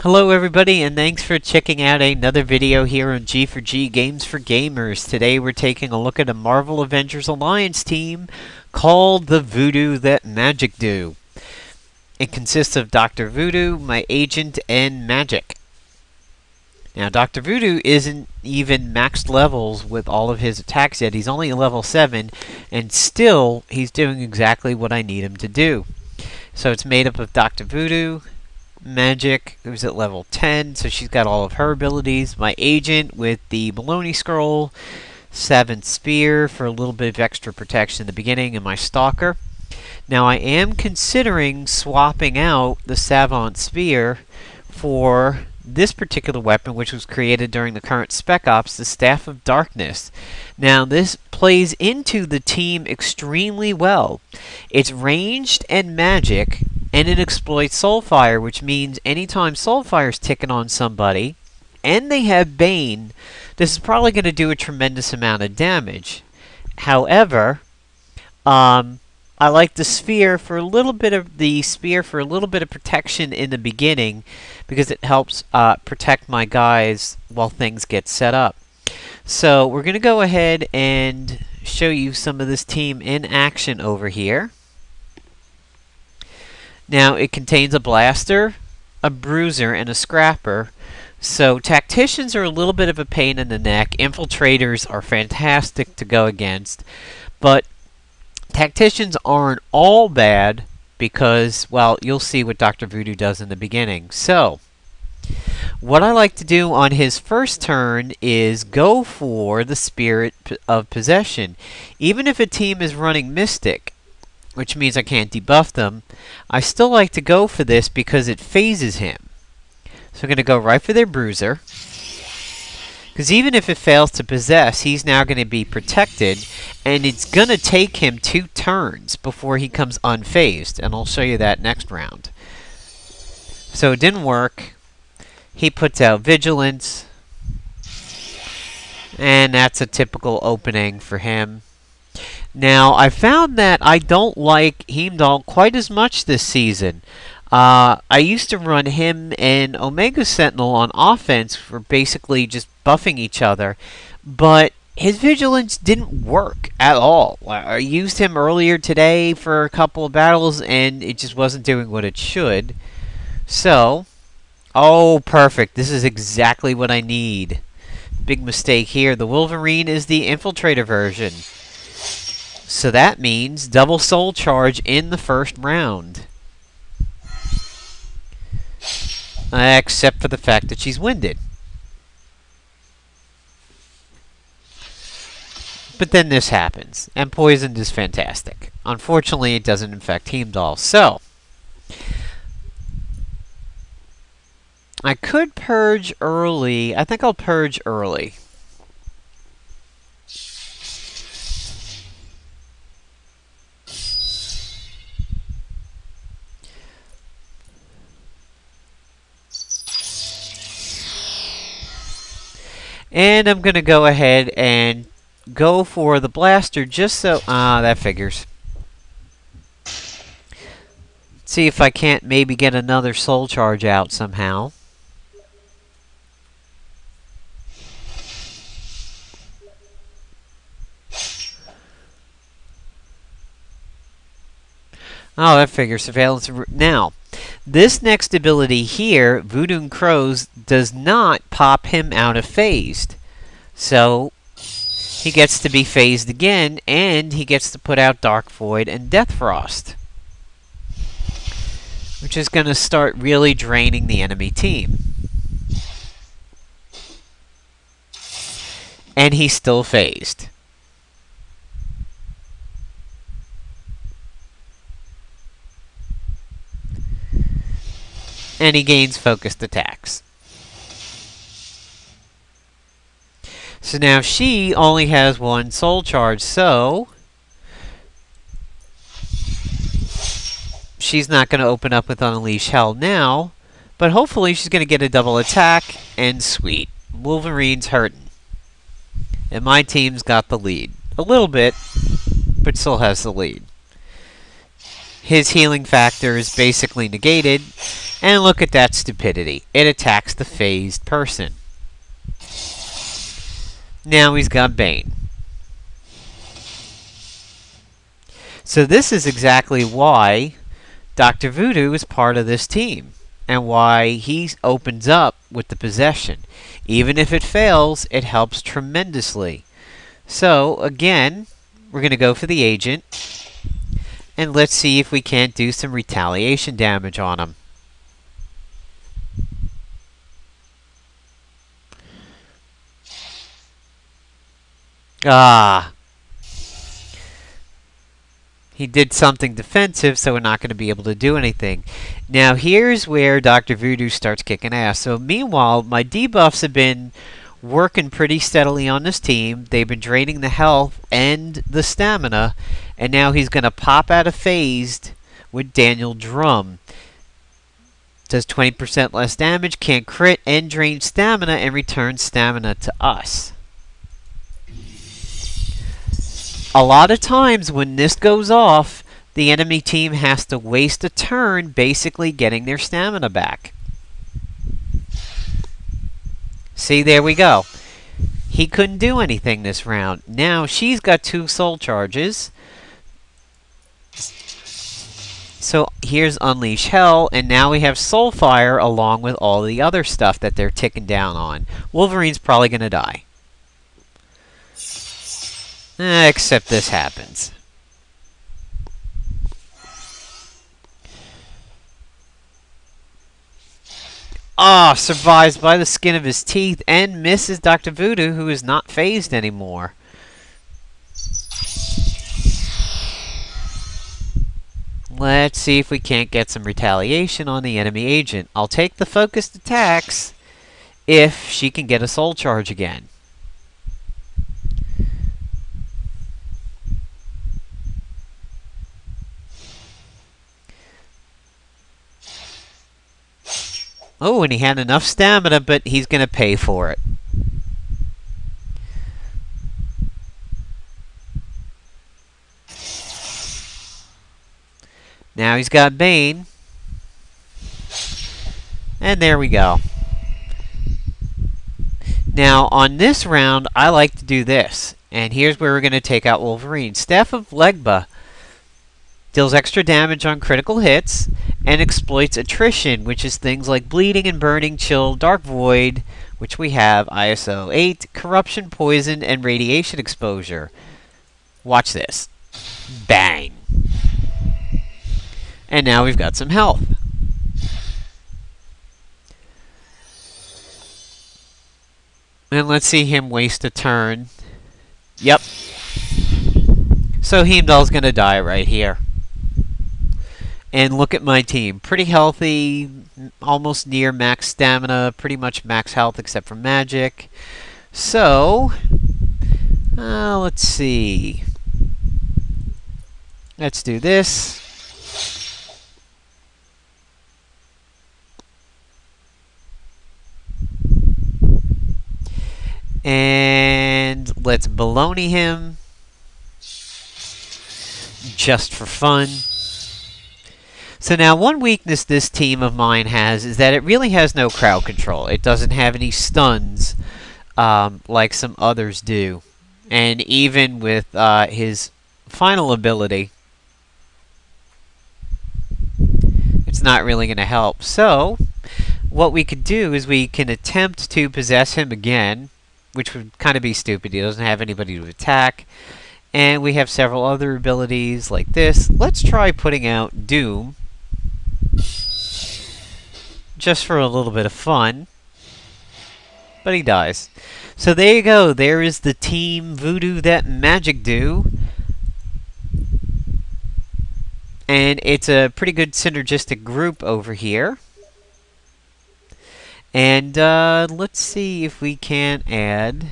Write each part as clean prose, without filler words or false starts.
Hello everybody, and thanks for checking out another video here on G4G Games for Gamers. Today we're taking a look at a Marvel Avengers Alliance team called the Voodoo that Magik Do. It consists of Dr. Voodoo, my agent, and Magik. Now Dr. Voodoo isn't even maxed levels with all of his attacks yet. He's only level 7, and still he's doing exactly what I need him to do. So it's made up of Dr. Voodoo, Magik, who's at level 10, so she's got all of her abilities. My agent with the Baloney Scroll, 7th Spear for a little bit of extra protection in the beginning, and my Stalker. Now I am considering swapping out the Savant Spear for this particular weapon, which was created during the current Spec Ops, the Staff of Darkness. Now this plays into the team extremely well. It's ranged and magic, and it exploits Soulfire, which means anytime Soulfire's ticking on somebody, and they have Bane, this is probably going to do a tremendous amount of damage. However, I like the spear for a little bit of protection in the beginning, because it helps protect my guys while things get set up. So we're going to go ahead and show you some of this team in action over here. Now it contains a blaster, a bruiser, and a scrapper. So tacticians are a little bit of a pain in the neck. Infiltrators are fantastic to go against, but tacticians aren't all bad because, well, you'll see what Dr. Voodoo does in the beginning. So what I like to do on his first turn is go for the Spirit of Possession. Even if a team is running Mystic, which means I can't debuff them, I still like to go for this because it phases him. So I'm going to go right for their bruiser, because even if it fails to possess, he's now going to be protected, and it's going to take him 2 turns before he comes unfazed, and I'll show you that next round. So it didn't work. He puts out Vigilance, and that's a typical opening for him. Now, I found that I don't like Heimdall quite as much this season. I used to run him and Omega Sentinel on offense for basically just buffing each other, but his Vigilance didn't work at all. I used him earlier today for a couple of battles, and it just wasn't doing what it should. So, oh, perfect. This is exactly what I need. Big mistake here. The Wolverine is the Infiltrator version. So that means double soul charge in the first round. Except for the fact that she's winded. But then this happens, and poisoned is fantastic. Unfortunately, it doesn't infect Heimdall. So I could purge early. I think I'll purge early. And I'm going to go ahead and go for the blaster just so... that figures. See if I can't maybe get another soul charge out somehow. Oh, that figures. Surveillance. Now, this next ability here, Voodoo and Crows, does not pop him out of phased. So he gets to be phased again, and he gets to put out Dark Void and Death Frost, which is going to start really draining the enemy team. And he's still phased. And he gains focused attacks. So now she only has 1 soul charge, so she's not going to open up with Unleash Hell now, but hopefully she's going to get a double attack, and sweet. Wolverine's hurting. And my team's got the lead. A little bit, but still has the lead. His healing factor is basically negated, And look at that stupidity. It attacks the phased person. Now he's got Bane. So this is exactly why Dr. Voodoo is part of this team, and why he opens up with the possession. Even if it fails, it helps tremendously. So, again, we're going to go for the agent, and let's see if we can't do some retaliation damage on him. Ah. He did something defensive, so we're not going to be able to do anything. Now, here's where Dr. Voodoo starts kicking ass. So, meanwhile, my debuffs have been working pretty steadily on this team. They've been draining the health and the stamina, and now he's going to pop out of phased with Daniel Drum. Does 20% less damage, can't crit, and drain stamina, and returns stamina to us. A lot of times when this goes off, the enemy team has to waste a turn basically getting their stamina back. See, there we go. He couldn't do anything this round. Now she's got 2 soul charges. So here's Unleash Hell, and now we have Soulfire along with all the other stuff that they're ticking down on. Wolverine's probably going to die. Except this happens. Ah, survives by the skin of his teeth and misses Dr. Voodoo, who is not phased anymore. Let's see if we can't get some retaliation on the enemy agent. I'll take the focused attacks if she can get a soul charge again. Oh, and he had enough stamina, but he's going to pay for it. Now he's got Bane. And there we go. Now, on this round, I like to do this. And here's where we're going to take out Wolverine. Staff of Legba deals extra damage on critical hits and exploits attrition, which is things like bleeding and burning, chill, dark void, which we have, ISO 8, corruption, poison, and radiation exposure. Watch this. Bang. And now we've got some health. And let's see him waste a turn. Yep. So Heimdall's going to die right here. And look at my team. Pretty healthy, almost near max stamina, pretty much max health except for magic. So, let's see. Let's do this. And let's baloney him. Just for fun. So now one weakness this team of mine has is that it really has no crowd control. It doesn't have any stuns like some others do. And even with his final ability, it's not really going to help. So what we could do is we can attempt to possess him again, which would kind of be stupid. He doesn't have anybody to attack. And we have several other abilities like this. Let's try putting out Doom, just for a little bit of fun. But he dies. So there you go. There is the team Voodoo that Magik Do. And it's a pretty good synergistic group over here. And let's see if we can add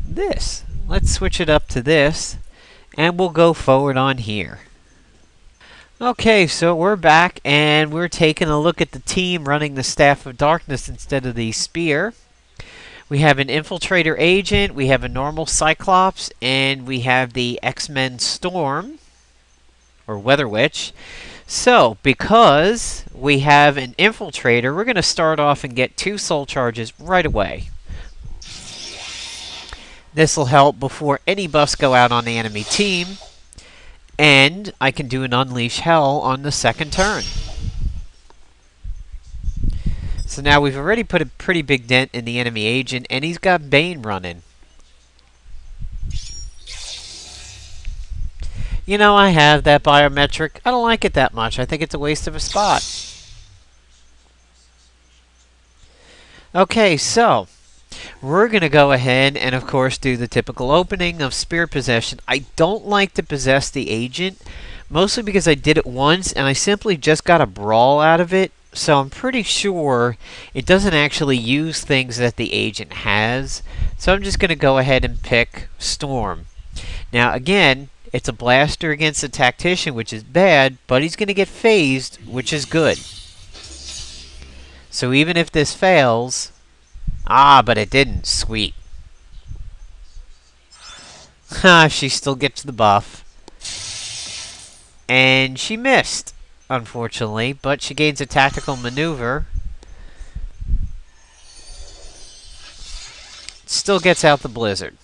this. Let's switch it up to this, and we'll go forward on here. Okay, so we're back, and we're taking a look at the team running the Staff of Darkness instead of the Spear. We have an Infiltrator Agent, we have a normal Cyclops, and we have the X-Men Storm, or Weather Witch. So, because we have an infiltrator, we're going to start off and get 2 soul charges right away. This will help before any buffs go out on the enemy team. And I can do an Unleash Hell on the second turn. So now we've already put a pretty big dent in the enemy agent, and he's got Bane running. You know, I have that biometric. I don't like it that much. I think it's a waste of a spot. Okay, so we're going to go ahead and, of course, do the typical opening of Spirit Possession. I don't like to possess the agent, mostly because I did it once, and I simply just got a brawl out of it. So I'm pretty sure it doesn't actually use things that the agent has. So I'm just going to go ahead and pick Storm. Now, again, it's a blaster against a tactician, which is bad, but he's going to get phased, which is good. So even if this fails... Ah, but it didn't. Sweet. Ha, she still gets the buff. And she missed, unfortunately, but she gains a tactical maneuver. Still gets out the blizzard.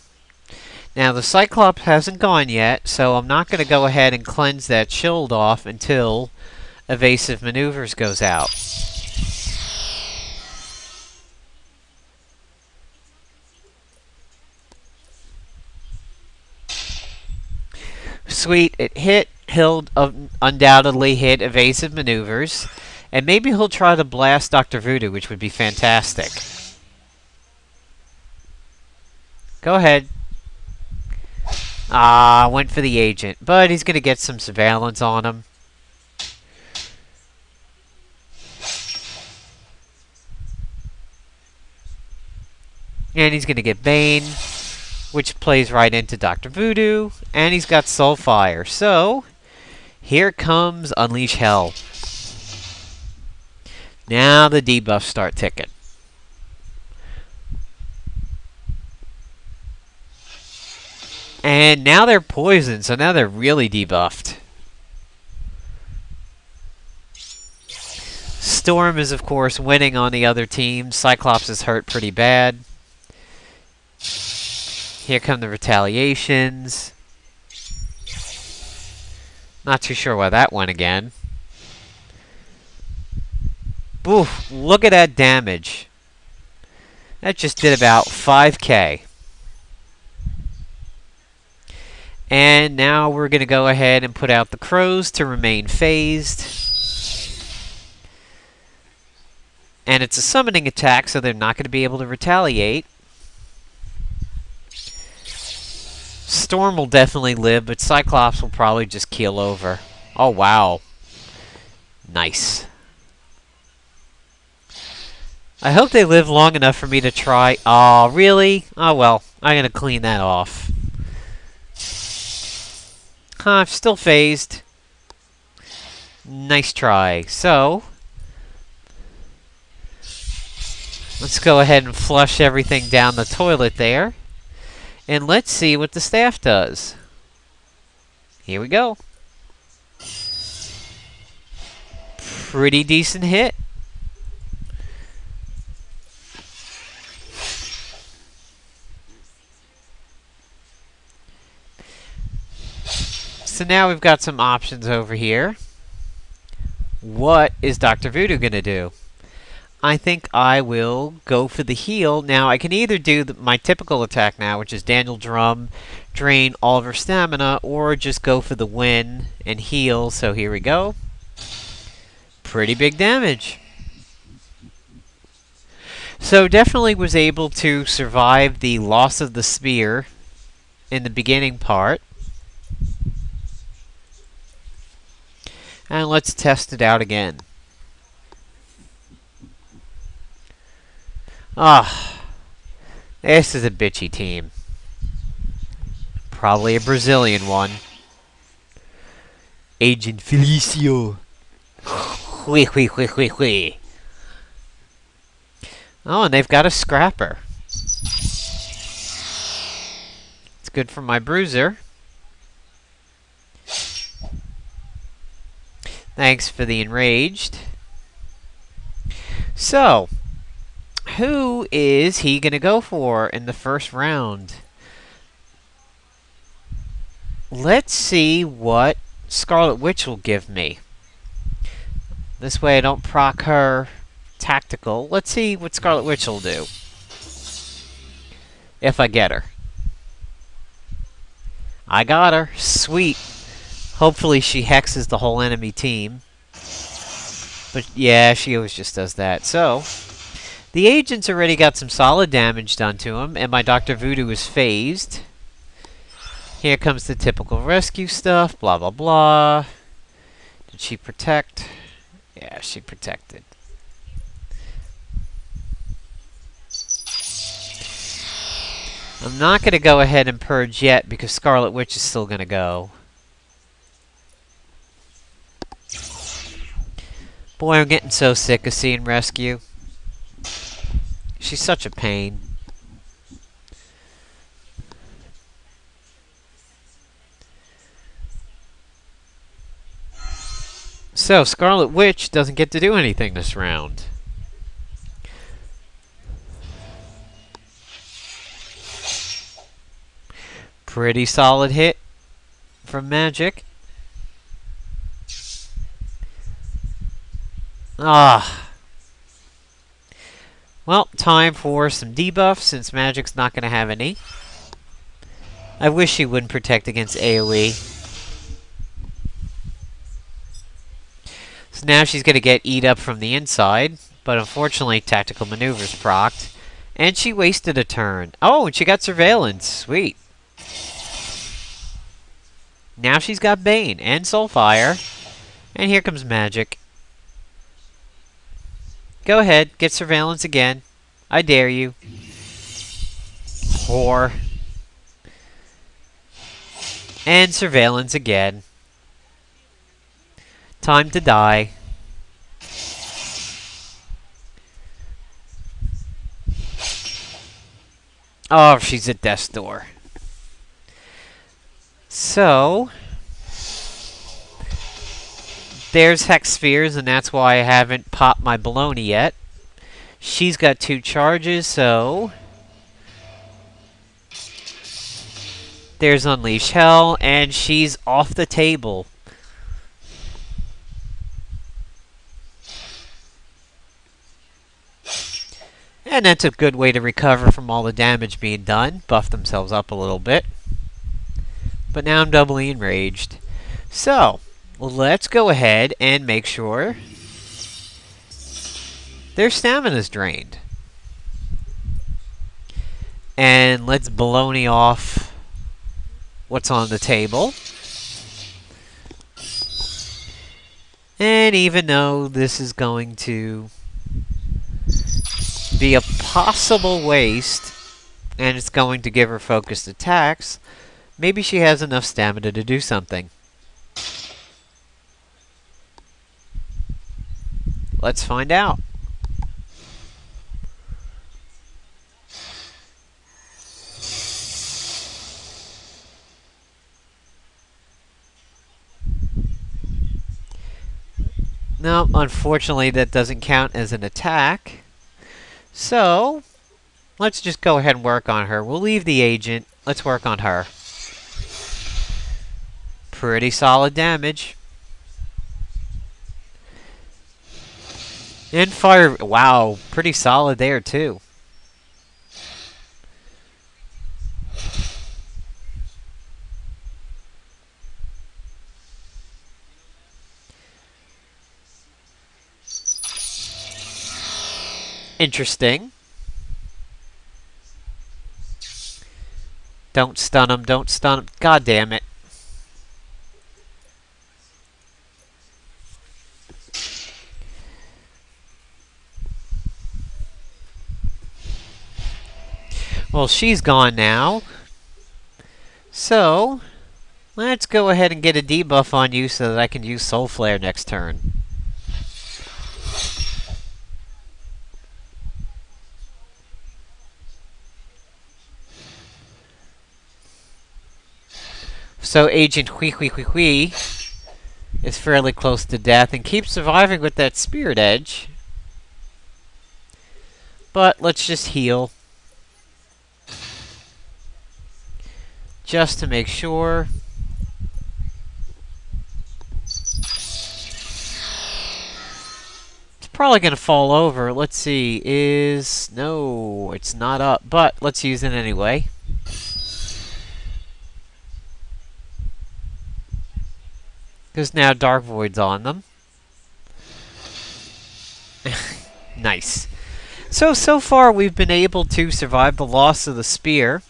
Now, the Cyclops hasn't gone yet, so I'm not going to go ahead and cleanse that shield off until evasive maneuvers goes out. Sweet, it hit. He'll undoubtedly hit evasive maneuvers. And maybe he'll try to blast Dr. Voodoo, which would be fantastic. Go ahead. Ah, went for the agent. But he's going to get some surveillance on him. And he's going to get Bane, which plays right into Dr. Voodoo, and he's got Soulfire. So, here comes Unleash Hell. Now the debuffs start ticking. And now they're poisoned, so now they're really debuffed. Storm is, of course, winning on the other team. Cyclops is hurt pretty bad. Here come the retaliations. Not too sure why that went again. Oof, look at that damage. That just did about 5k. And now we're going to go ahead and put out the crows to remain phased. And it's a summoning attack, so they're not going to be able to retaliate. Storm will definitely live, but Cyclops will probably just keel over. Oh, wow. Nice. I hope they live long enough for me to try... Oh, really? Oh, well. I'm going to clean that off. I'm still phased. Nice try. So, let's go ahead and flush everything down the toilet there. And let's see what the staff does. Here we go. Pretty decent hit. So now we've got some options over here. What is Dr. Voodoo going to do? I think I will go for the heal. Now, I can either do my typical attack now, which is Daniel Drum, drain all of her stamina, or just go for the win and heal. So here we go. Pretty big damage. So definitely was able to survive the loss of the spear in the beginning part. And let's test it out again. Ah, this is a bitchy team. Probably a Brazilian one. Agent Felicio. Hui, hui, hui, hui, hui. Oh, and they've got a scrapper. It's good for my bruiser. Thanks for the enraged. So, who is he going to go for in the first round? Let's see what Scarlet Witch will give me. This way I don't proc her tactical. Let's see what Scarlet Witch will do. If I get her. I got her. Sweet. Hopefully she hexes the whole enemy team. But yeah, she always just does that. So, the agent's already got some solid damage done to him, and my Dr. Voodoo is phased. Here comes the typical rescue stuff, blah blah blah. Did she protect? Yeah, she protected. I'm not going to go ahead and purge yet because Scarlet Witch is still going to go. Boy, I'm getting so sick of seeing rescue. She's such a pain. So, Scarlet Witch doesn't get to do anything this round. Pretty solid hit from Magik. Well, time for some debuffs since Magik's not going to have any. I wish she wouldn't protect against AoE. So now she's going to get eat up from the inside, but unfortunately tactical maneuvers procced. And she wasted a turn. Oh, and she got surveillance. Sweet. Now she's got Bane and Soulfire. And here comes Magik. Go ahead, get surveillance again. I dare you. Whore. And surveillance again. Time to die. Oh, she's at death's door. So, there's Hex Spheres, and that's why I haven't popped my baloney yet. She's got 2 charges, so there's Unleash Hell, and she's off the table. And that's a good way to recover from all the damage being done. Buff themselves up a little bit. But now I'm doubly enraged. So, let's go ahead and make sure their stamina's drained. And let's baloney off what's on the table. And even though this is going to be a possible waste, and it's going to give her focused attacks, maybe she has enough stamina to do something. Let's find out. No, unfortunately that doesn't count as an attack. So, let's just go ahead and work on her. We'll leave the agent. Let's work on her. Pretty solid damage. And fire. Wow, pretty solid there too. Interesting. Don't stun him, don't stun him. God damn it. Well, she's gone now. So, let's go ahead and get a debuff on you so that I can use Soul Flare next turn. So Agent Hui Hui Hui Hui is fairly close to death and keeps surviving with that spirit edge. But let's just heal. Just to make sure. It's probably going to fall over. Let's see. No, it's not up. But let's use it anyway. Because now Dark Void's on them. Nice. So far we've been able to survive the loss of the spear.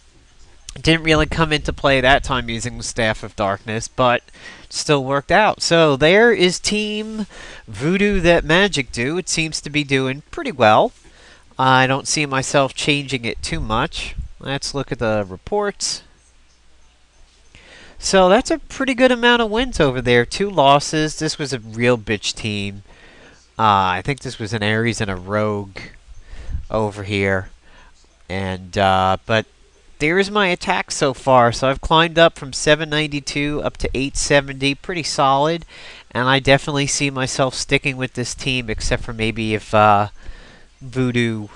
Didn't really come into play that time using the Staff of Darkness, but still worked out. So there is Team Voodoo that Magik Do. It seems to be doing pretty well. I don't see myself changing it too much. Let's look at the reports. So that's a pretty good amount of wins over there. 2 losses. This was a real bitch team. I think this was an Ares and a Rogue over here. And but there's my attack so far. So I've climbed up from 792 up to 870. Pretty solid. And I definitely see myself sticking with this team, except for maybe if Voodoo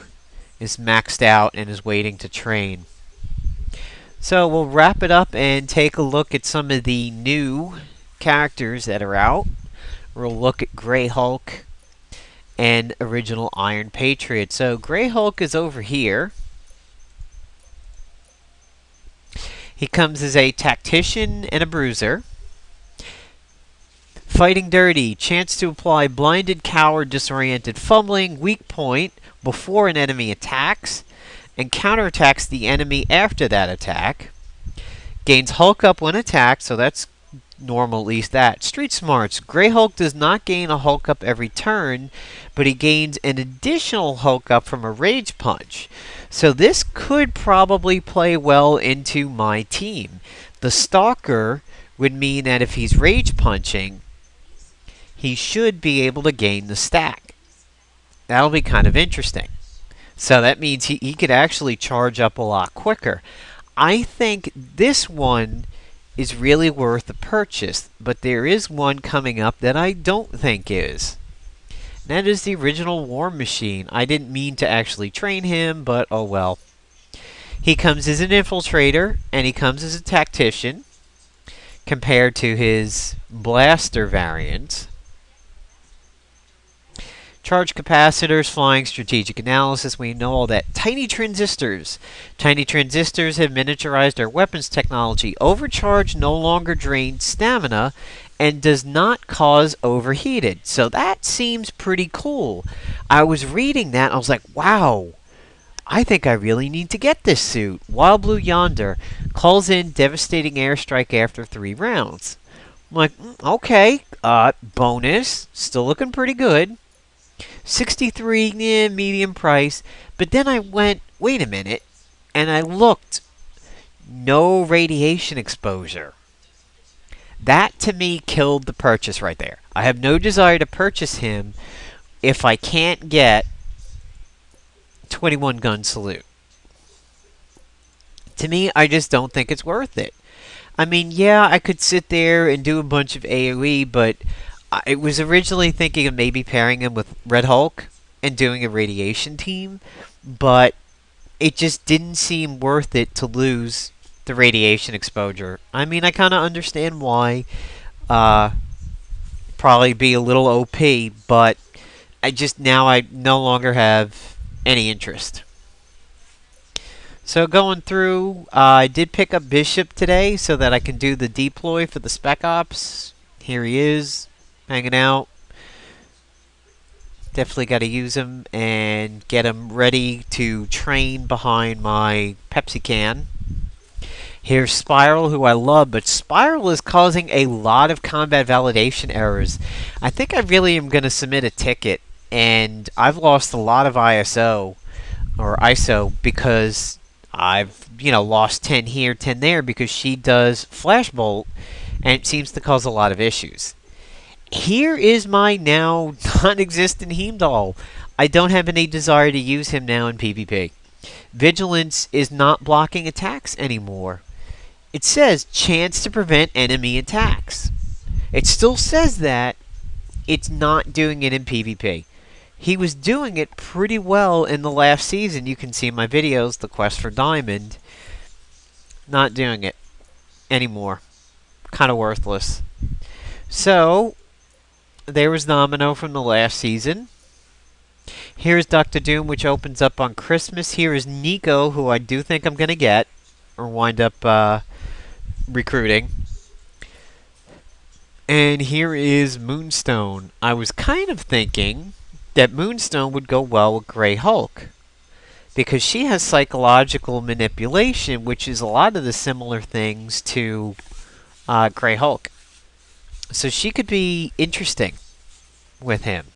is maxed out and is waiting to train. So we'll wrap it up and take a look at some of the new characters that are out. We'll look at Grey Hulk and original Iron Patriot. So Grey Hulk is over here. He comes as a tactician and a bruiser. Fighting Dirty, chance to apply blinded, coward, disoriented, fumbling, weak point before an enemy attacks, and counterattacks the enemy after that attack. Gains Hulk up when attacked, so that's normal, at least that. Street Smarts, Grey Hulk does not gain a Hulk up every turn, but he gains an additional Hulk up from a Rage Punch. So this could probably play well into my team. The Stalker would mean that if he's Rage Punching, he should be able to gain the stack. That'll be kind of interesting. So that means he could actually charge up a lot quicker. I think this one is really worth the purchase, but there is one coming up that I don't think is. And that is the original War Machine. I didn't mean to actually train him, but oh well. He comes as an infiltrator, and he comes as a tactician, compared to his blaster variant. Charge capacitors, flying, strategic analysis, we know all that. Tiny transistors. Tiny transistors have miniaturized our weapons technology. Overcharge no longer drains stamina and does not cause overheated. So that seems pretty cool. I was reading that, I was like, wow, I think I really need to get this suit. Wild Blue Yonder calls in devastating airstrike after 3 rounds. I'm like, okay, bonus, still looking pretty good. 63, yeah, medium price. But then I went, wait a minute, and I looked. No radiation exposure. That, to me, killed the purchase right there. I have no desire to purchase him if I can't get 21 gun salute. To me, I just don't think it's worth it. I mean, yeah, I could sit there and do a bunch of AoE, but I was originally thinking of maybe pairing him with Red Hulk and doing a radiation team, but it just didn't seem worth it to lose the radiation exposure. I mean, I kind of understand why. Probably be a little OP, but I no longer have any interest. So going through, I did pick up Bishop today so that I can do the deploy for the Spec Ops. Here he is, hanging out. Definitely got to use him and get him ready to train behind my Pepsi can. Here's Spiral, who I love, but Spiral is causing a lot of combat validation errors. I think I really am going to submit a ticket, and I've lost a lot of ISO because I've, lost 10 here, 10 there because she does Flashbolt, and it seems to cause a lot of issues. Here is my now non-existent Heimdall. I don't have any desire to use him now in PvP. Vigilance is not blocking attacks anymore. It says chance to prevent enemy attacks. It still says that. It's not doing it in PvP. He was doing it pretty well in the last season. You can see in my videos, the quest for Diamond. Not doing it anymore. Kind of worthless. So, there was Nomino from the last season. Here's Dr. Doom, which opens up on Christmas. Here is Nico, who I do think I'm going to get, or wind up recruiting. And here is Moonstone. I was kind of thinking that Moonstone would go well with Grey Hulk, because she has psychological manipulation, which is a lot of the similar things to Grey Hulk. So she could be interesting with him.